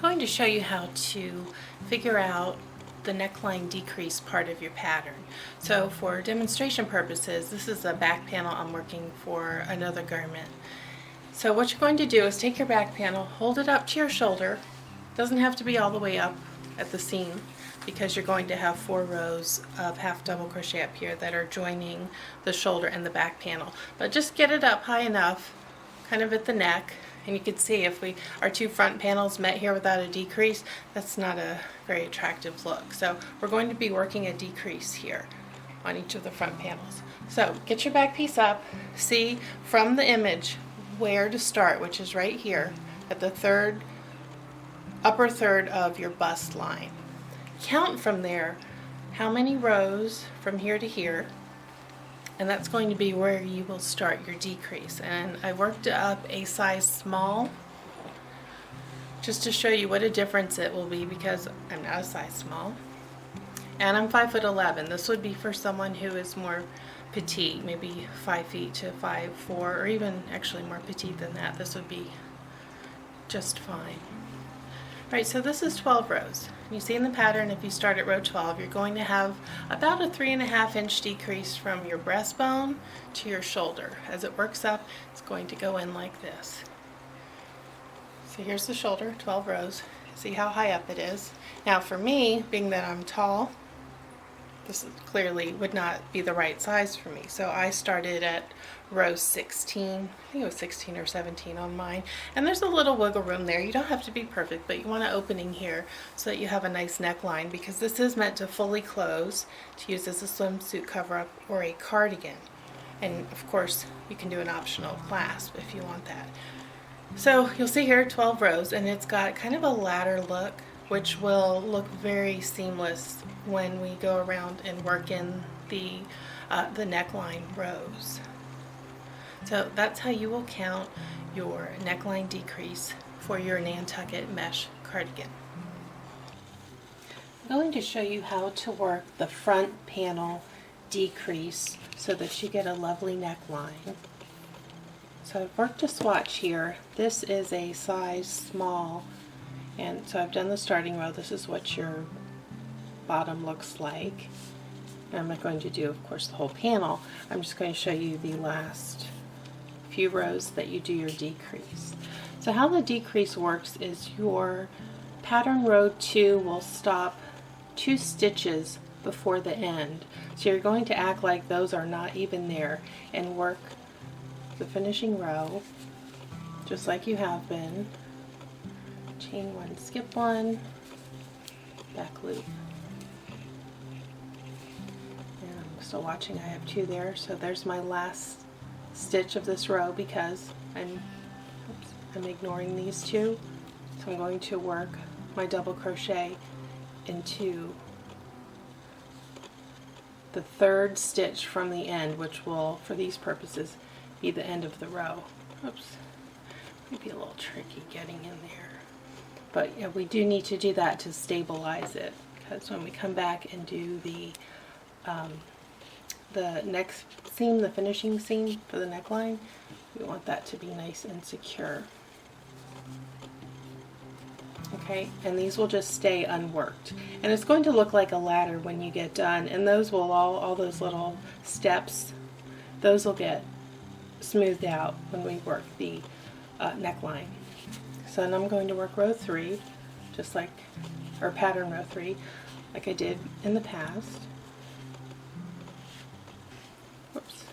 going to show you how to figure out the neckline decrease part of your pattern. So for demonstration purposes, this is a back panel I'm working for another garment. So what you're going to do is take your back panel, hold it up to your shoulder. Doesn't have to be all the way up at the seam because you're going to have 4 rows of half double crochet up here that are joining the shoulder and the back panel. But just get it up high enough, kind of at the neck. And you can see if our 2 front panels met here without a decrease, that's not a very attractive look. So we're going to be working a decrease here on each of the front panels. So get your back piece up, see from the image where to start, which is right here at the upper third of your bust line. Count from there how many rows from here to here, and that's going to be where you will start your decrease. And I worked up a size small just to show you what a difference it will be because I'm not a size small and I'm 5'11". This would be for someone who is more petite, maybe 5 feet to 5'4", or even actually more petite than that. This would be just fine. Right, so this is 12 rows. You see in the pattern, if you start at row 12, you're going to have about a 3.5 inch decrease from your breastbone to your shoulder. As it works up, it's going to go in like this. So here's the shoulder, 12 rows. See how high up it is. Now for me, being that I'm tall, this clearly would not be the right size for me. So I started at row 16, I think it was 16 or 17 on mine. And there's a little wiggle room there. You don't have to be perfect, but you want an opening here so that you have a nice neckline, because this is meant to fully close to use as a swimsuit cover-up or a cardigan. And of course, you can do an optional clasp if you want that. So you'll see here 12 rows, and it's got kind of a ladder look, which will look very seamless when we go around and work in the neckline rows. So that's how you will count your neckline decrease for your Nantucket mesh cardigan. I'm going to show you how to work the front panel decrease so that you get a lovely neckline. So I've worked a swatch here. This is a size small, and so I've done the starting row. This is what your bottom looks like. And I'm not going to do, of course, the whole panel. I'm just going to show you the last few rows that you do your decrease. So how the decrease works is your pattern row 2 will stop 2 stitches before the end. So you're going to act like those are not even there and work the finishing row just like you have been. Chain 1, skip 1, back loop. And I'm still watching, I have 2 there, so there's my last stitch of this row because I'm ignoring these 2. So I'm going to work my double crochet into the 3rd stitch from the end, which will, for these purposes, be the end of the row. Oops, might be a little tricky getting in there. But yeah, we do need to do that to stabilize it, because when we come back and do the next seam, the finishing seam for the neckline, we want that to be nice and secure. Okay, and these will just stay unworked. And it's going to look like a ladder when you get done, and those will all those little steps, those will get smoothed out when we work the neckline. So then I'm going to work row 3, just like, or pattern row 3, like I did in the past. Whoops.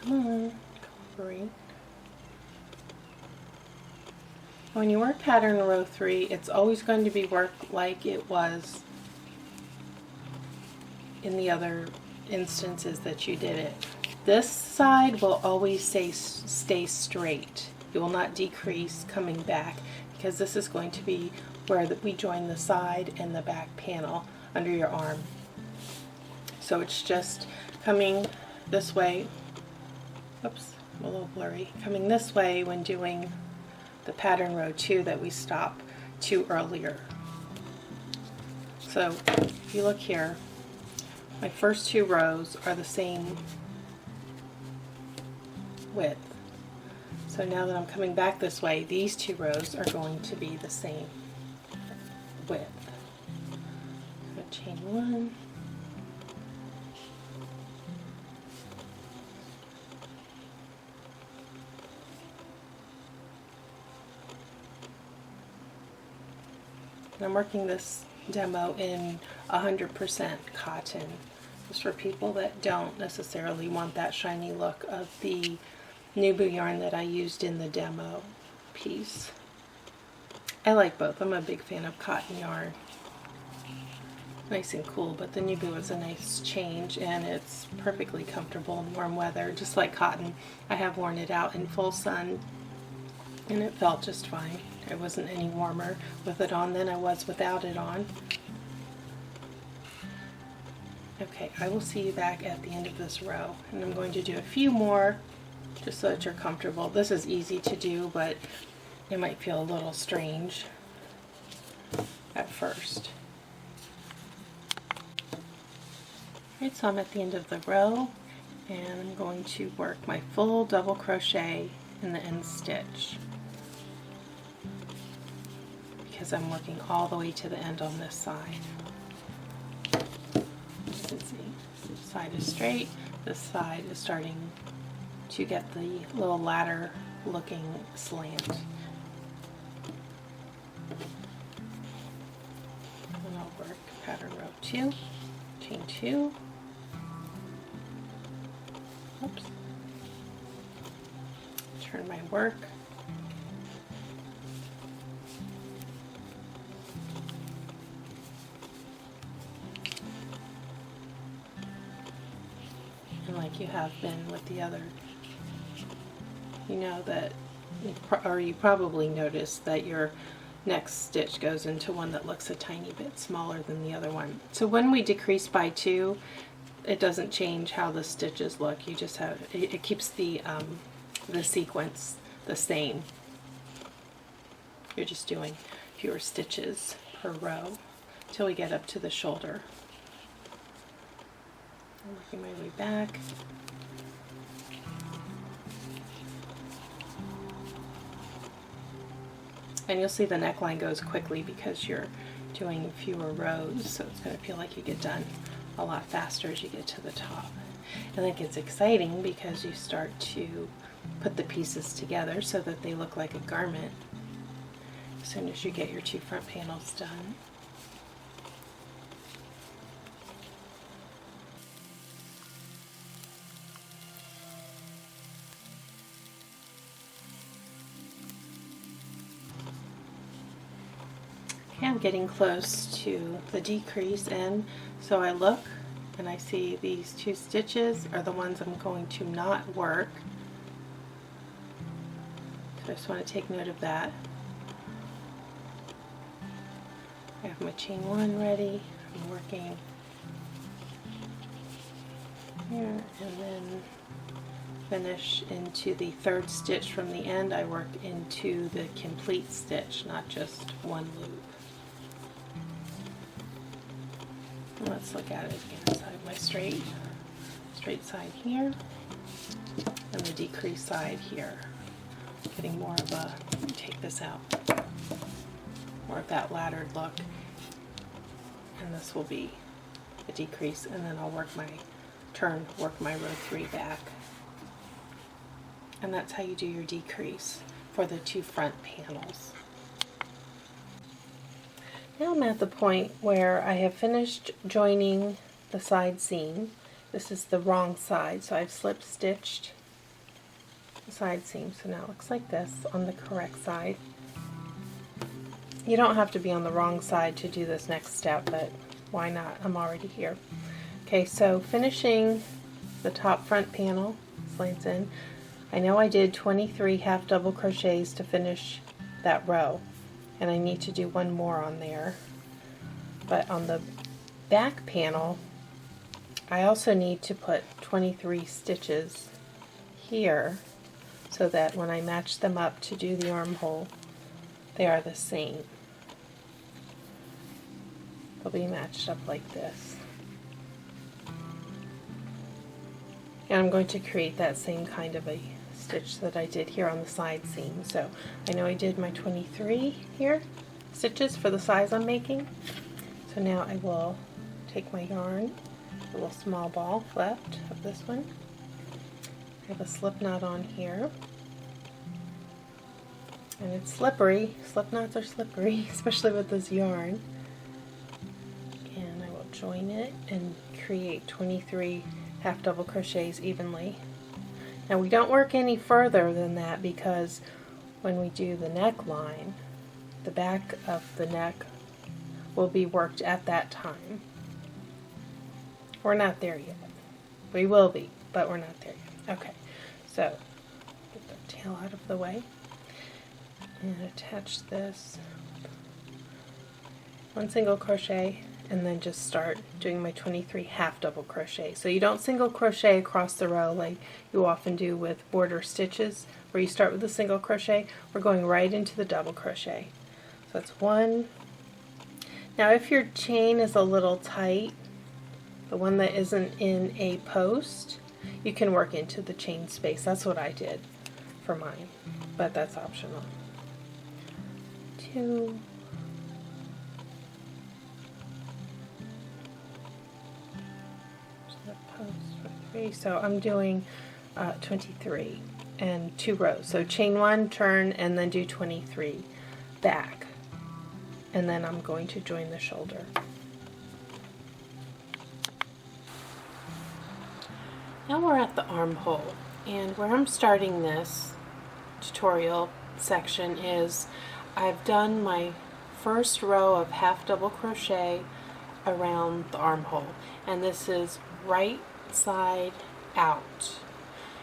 Come on, cooperate. When you work pattern row 3, it's always going to be worked like it was in the other instances that you did it. This side will always stay straight. You will not decrease coming back, because this is going to be where we join the side and the back panel under your arm. So it's just coming this way. Oops, I'm a little blurry. Coming this way when doing the pattern row 2 that we stopped 2 earlier. So if you look here, my first 2 rows are the same width. So now that I'm coming back this way, these two rows are going to be the same width. I'm going to chain one. And I'm working this demo in 100% cotton, just for people that don't necessarily want that shiny look of the Nubu yarn that I used in the demo piece. I like both. I'm a big fan of cotton yarn. Nice and cool, but the Nubu is a nice change and it's perfectly comfortable in warm weather, just like cotton. I have worn it out in full sun and it felt just fine. I wasn't any warmer with it on than I was without it on. Okay, I will see you back at the end of this row, and I'm going to do a few more just so that you're comfortable. This is easy to do, but it might feel a little strange at first. Alright, so I'm at the end of the row, and I'm going to work my full double crochet in the end stitch, because I'm working all the way to the end on this side. This side is straight, this side is starting to get the little ladder looking slant. And I'll work pattern row 2, chain 2, oops, turn my work, and like you have been with the other, you know that, or you probably noticed that your next stitch goes into one that looks a tiny bit smaller than the other one. So when we decrease by 2, it doesn't change how the stitches look. You just have, it keeps the sequence the same. You're just doing fewer stitches per row till we get up to the shoulder. I'm working my way back. And you'll see the neckline goes quickly because you're doing fewer rows, so it's going to feel like you get done a lot faster as you get to the top. And it gets exciting because you start to put the pieces together so that they look like a garment as soon as you get your 2 front panels done. I'm getting close to the decrease, and so I look and I see these 2 stitches are the ones I'm going to not work. So I just want to take note of that. I have my chain 1 ready. I'm working here and then finish into the 3rd stitch from the end. I work into the complete stitch, not just one loop. Let's look at it again. So I have my straight side here and the decreased side here. Getting more of a, let me take this out, more of that laddered look. And this will be a decrease, and then I'll work my row 3 back. And that's how you do your decrease for the 2 front panels. Now I'm at the point where I have finished joining the side seam. This is the wrong side, so I've slip stitched the side seam. So now it looks like this on the correct side. You don't have to be on the wrong side to do this next step, but why not? I'm already here. Okay, so finishing the top front panel, slants in. I know I did 23 half double crochets to finish that row, and I need to do one more on there. But on the back panel, I also need to put 23 stitches here so that when I match them up to do the armhole, they are the same. They'll be matched up like this. And I'm going to create that same kind of a stitch that I did here on the side seam. So I know I did my 23 here stitches for the size I'm making. So now I will take my yarn, a little small ball left of this one. I have a slip knot on here. And it's slippery. Slip knots are slippery, especially with this yarn. And I will join it and create 23 half double crochets evenly. Now we don't work any further than that because when we do the neckline, the back of the neck will be worked at that time. We're not there yet. We will be, but we're not there yet. Okay, so get the tail out of the way and attach this, one single crochet, and then just start doing my 23 half double crochet. So you don't single crochet across the row like you often do with border stitches where you start with a single crochet. We're going right into the double crochet. So that's one. Now if your chain is a little tight, the one that isn't in a post, you can work into the chain space. That's what I did for mine, but that's optional. 2, so I'm doing 23 and 2 rows. So chain 1, turn, and then do 23 back. And then I'm going to join the shoulder. Now we're at the armhole, and where I'm starting this tutorial section is I've done my first row of half double crochet around the armhole, and this is right side out,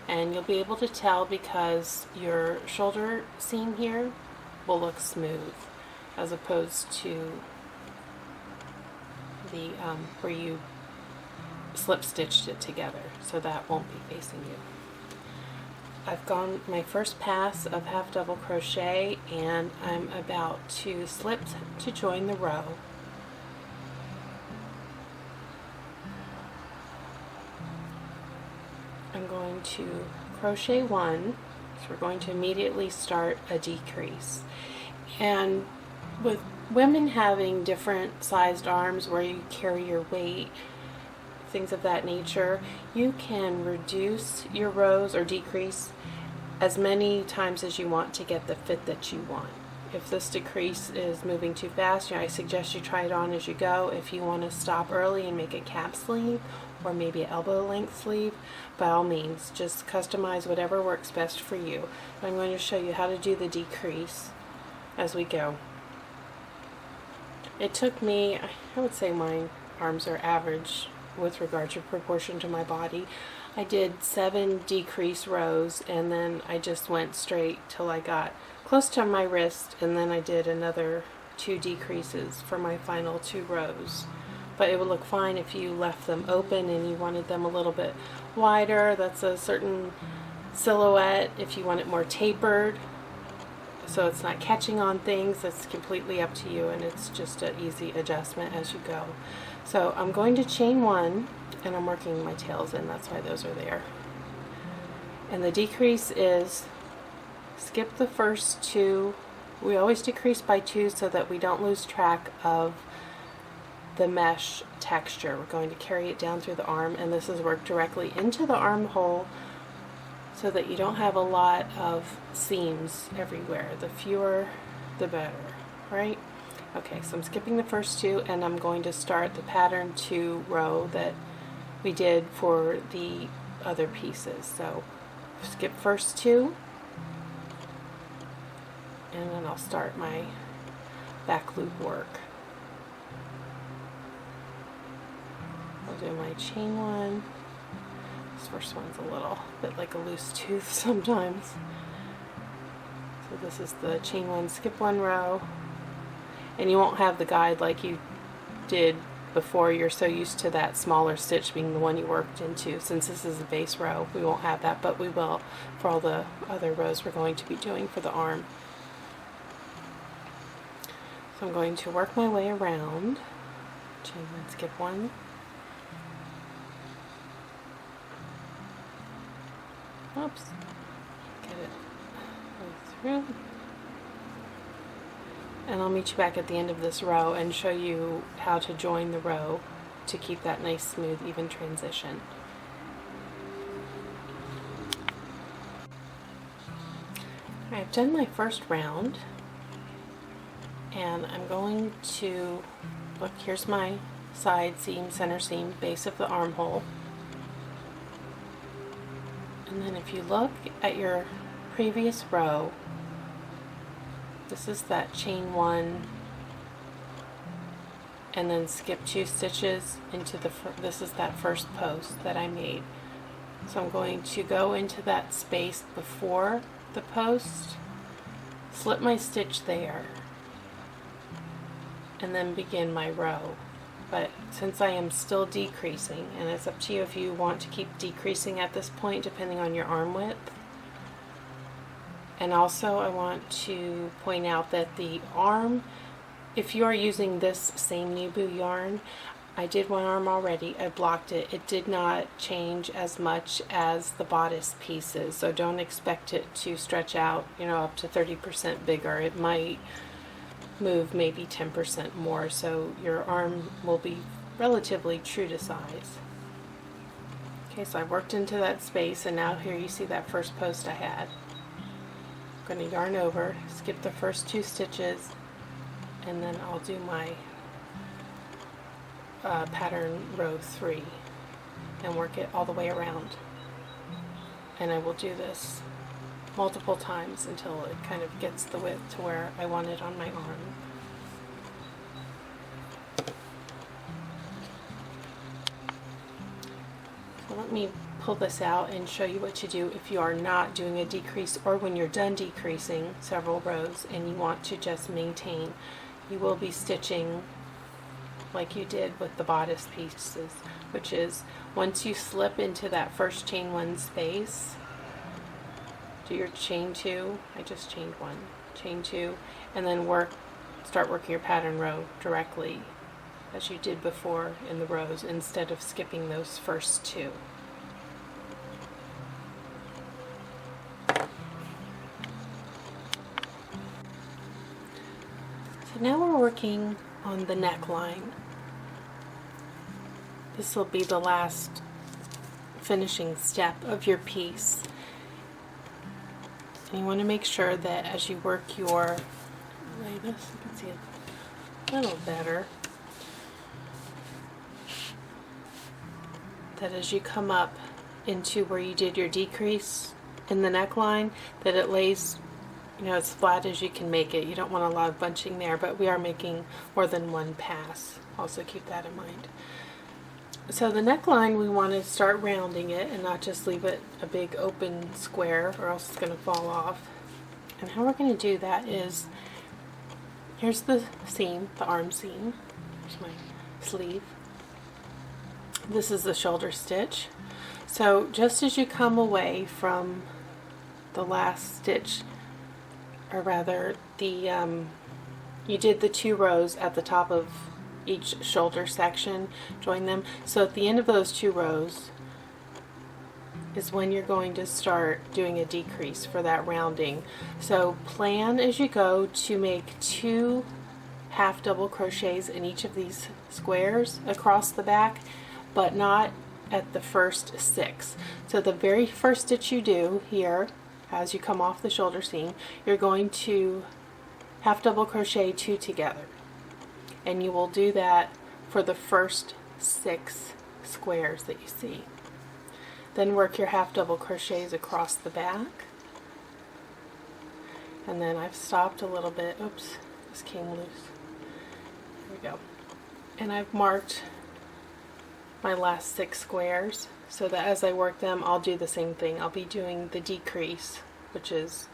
and you'll be able to tell because your shoulder seam here will look smooth as opposed to the where you slip stitched it together, so that won't be facing you. I've gone my first pass of half double crochet and I'm about to slip to join the row. I'm going to crochet 1, so we're going to immediately start a decrease. And with women having different sized arms where you carry your weight, things of that nature, you can reduce your rows or decrease as many times as you want to get the fit that you want. If this decrease is moving too fast, I suggest you try it on as you go. If you want to stop early and make a cap sleeve or maybe an elbow length sleeve, by all means, just customize whatever works best for you. I'm going to show you how to do the decrease as we go. It took me, I would say my arms are average with regard to proportion to my body. I did 7 decrease rows and then I just went straight till I got close to my wrist, and then I did another 2 decreases for my final 2 rows. But it would look fine if you left them open and you wanted them a little bit wider. That's a certain silhouette. If you want it more tapered so it's not catching on things, that's completely up to you, and it's just an easy adjustment as you go. So I'm going to chain 1 and I'm working my tails in, that's why those are there. And the decrease is skip the first 2. We always decrease by 2 so that we don't lose track of the mesh texture. We're going to carry it down through the arm, and this is worked directly into the armhole so that you don't have a lot of seams everywhere. The fewer the better, right? Okay, so I'm skipping the first 2 and I'm going to start the pattern 2 row that we did for the other pieces. So skip first 2 and then I'll start my back loop work. I'll do my chain 1. This first one's a little bit like a loose tooth sometimes. So this is the chain 1, skip 1 row. And you won't have the guide like you did before. You're so used to that smaller stitch being the one you worked into. Since this is a base row, we won't have that, but we will for all the other rows we're going to be doing for the arm. So I'm going to work my way around. Chain 1, skip 1. Oops. through. And I'll meet you back at the end of this row and show you how to join the row to keep that nice, smooth, even transition. I've done my first round, and I'm going to, look, here's my side seam, center seam, base of the armhole. And then if you look at your previous row, this is that chain 1 and then skip 2 stitches into the, this is that first post that I made. So I'm going to go into that space before the post, slip my stitch there, and then begin my row. But since I am still decreasing, and it's up to you if you want to keep decreasing at this point depending on your arm width. And also I want to point out that the arm, if you are using this same Nebu yarn, I did one arm already, I blocked it. It did not change as much as the bodice pieces, so don't expect it to stretch out, you know, up to 30% bigger. It might move maybe 10% more, so your arm will be relatively true to size. Okay, so I worked into that space, and now here you see that first post I had. I'm going to yarn over, skip the first 2 stitches, and then I'll do my pattern row 3 and work it all the way around. And I will do this multiple times until it kind of gets the width to where I want it on my arm. So let me pull this out and show you what to do if you are not doing a decrease, or when you're done decreasing several rows and you want to just maintain. You will be stitching like you did with the bodice pieces, which is once you slip into that first chain 1 space, do your chain 2, I just chained 1, chain 2, and then start working your pattern row directly as you did before in the rows, instead of skipping those first 2. So now we're working on the neckline. This will be the last finishing step of your piece. And you want to make sure that as you work your, lay this, you can see it a little better, that as you come up into where you did your decrease in the neckline, that it lays, you know, as flat as you can make it. You don't want a lot of bunching there, but we are making more than one pass. Also keep that in mind. So the neckline, we want to start rounding it and not just leave it a big open square, or else it's going to fall off. And how we're going to do that is, here's the seam, the arm seam. Here's my sleeve. This is the shoulder stitch. So just as you come away from the last stitch, or rather the you did the 2 rows at the top of each shoulder section, join them. So at the end of those 2 rows is when you're going to start doing a decrease for that rounding. So plan as you go to make 2 half double crochets in each of these squares across the back, but not at the first 6. So the very first stitch you do here, as you come off the shoulder seam, you're going to half double crochet 2 together, and you will do that for the first 6 squares that you see. Then work your half double crochets across the back, and then I've stopped a little bit, oops, this came loose, there we go, and I've marked my last 6 squares, so that as I work them, I'll do the same thing. I'll be doing the decrease, which is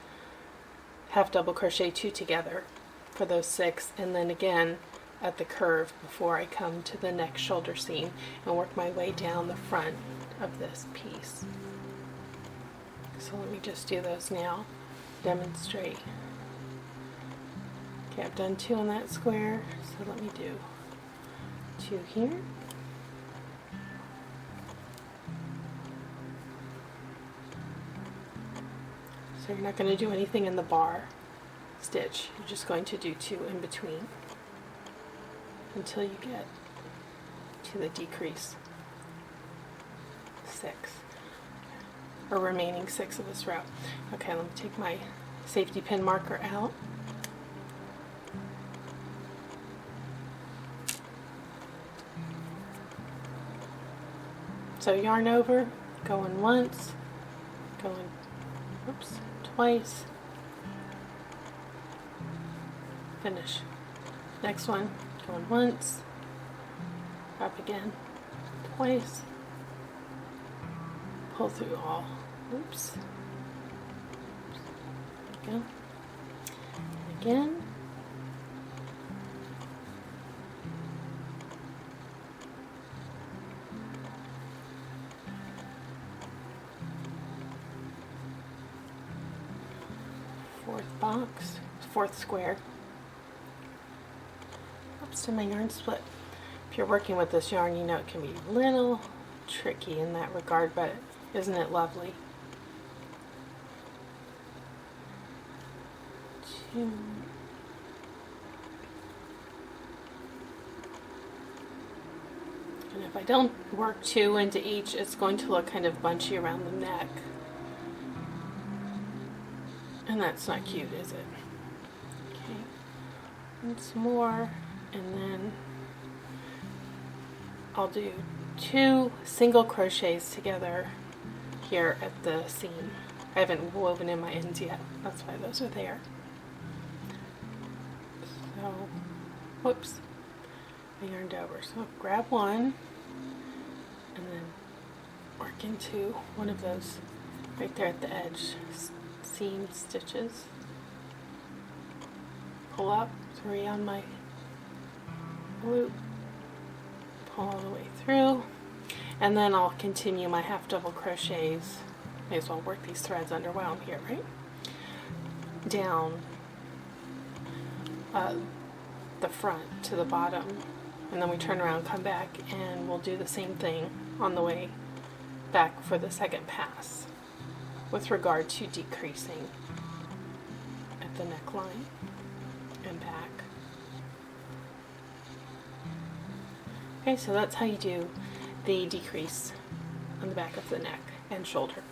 half double crochet 2 together for those 6, and then again at the curve before I come to the next shoulder seam, and work my way down the front of this piece. So let me just do those now, demonstrate. Okay, I've done 2 on that square, so let me do 2 here. So you're not going to do anything in the bar stitch. You're just going to do 2 in between until you get to the decrease 6, or remaining 6 of this row. Okay, let me take my safety pin marker out. So yarn over, going once, going, oops, twice, finish. Next one, going once, up again, twice, pull through all, oops, there we go, and again, fourth box, fourth square. Oops, to my yarn split. If you're working with this yarn, you know it can be a little tricky in that regard, but isn't it lovely? 2. And if I don't work 2 into each, it's going to look kind of bunchy around the neck. And that's not cute, is it? Okay, once more, and then I'll do 2 single crochets together here at the seam. I haven't woven in my ends yet, that's why those are there. So, whoops, I yarned over. So grab one, and then work into one of those right there at the edge. Seam stitches, pull up 3 on my loop, pull all the way through, and then I'll continue my half double crochets. May as well work these threads under while I'm here, right? Down the front to the bottom, and then we turn around, come back, and we'll do the same thing on the way back for the second pass with regard to decreasing at the neckline and back. Okay, so that's how you do the decrease on the back of the neck and shoulder.